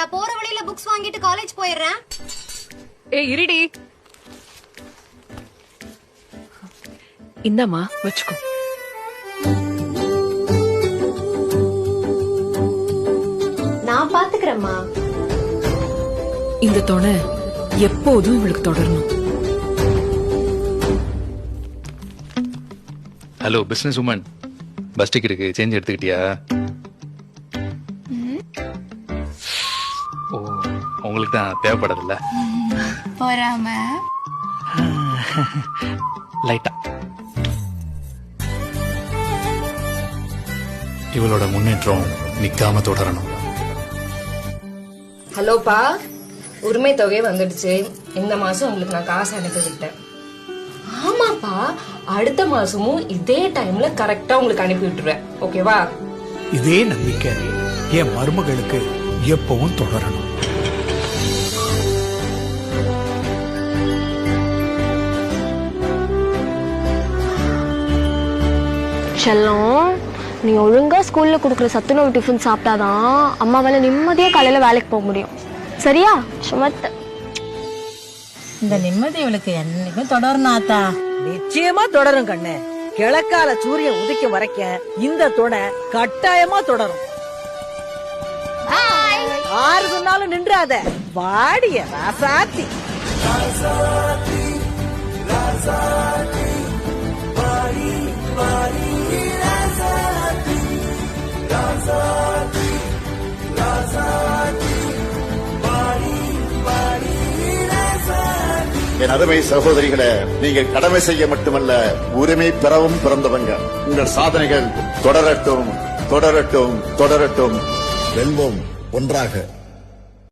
நான் போற வழியில புக்ஸ் வாங்கிட்டு காலேஜ் போயிடுறேன். ஏய் இருடி, இந்தம்மா வச்சுக்கோ. நான் பாத்துக்கிறேம்மா. இந்த துணை எப்போதும் இவளுக்கு தொடரணும். ஹலோ பிசினஸ் உமன், பஸ் டிக்கெட்டுக்கு சேஞ்ச் எடுத்துக்கிட்டியா? ஓ, உங்களுக்கு தான் தேவைப்படாதுல்ல? போறாம லைட்டா. இவளோட முன்னேற்றம் நிக்காம தொடரணும். ஹலோப்பா, உரிமை தொகை வந்துடுச்சு. இந்த மாசம் உங்களுக்கு நான் காசு அனுப்பி விட்டேன். ஆமாப்பா, அடுத்த மாசமும் இதே டைம்ல கரெக்டா உங்களுக்கு அனுப்பி விட்டுருவேன். ஓகேவா? இதே நம்பிக்கை என் மருமகளுக்கு எப்பவும் தொடரணும். செல்லம், நீ ஒழுங்கா ஸ்கூல்ல குடுக்குற சத்துணவு டிஃபன் சாப்பிட்டாதான் அம்மாவால நிம்மதியா காலையில வேலைக்கு போக முடியும். சரியா சுமத்த? இந்த நிம்மதி இவளுக்கு என்னைக்கும் தொடரணும் ஆத்தா. நிச்சயமா தொடரும் கண்ணு. கிழக்கால சூரியன் உதிக்கும் வரைக்கும் இந்த துணை கட்டாயமா தொடரும். ஆறு சொன்னாலும் நின்றாத. வாடிய ராசாத்தி. என் அருமை சகோதரிகளே, நீங்கள் கடமை செய்ய மட்டுமல்ல, உரிமை பெறவும் பிறந்தவங்க. உங்கள் சாதனைகள் தொடரட்டும், தொடரட்டும், தொடரட்டும். வெல்வோம் ஒன்றாக.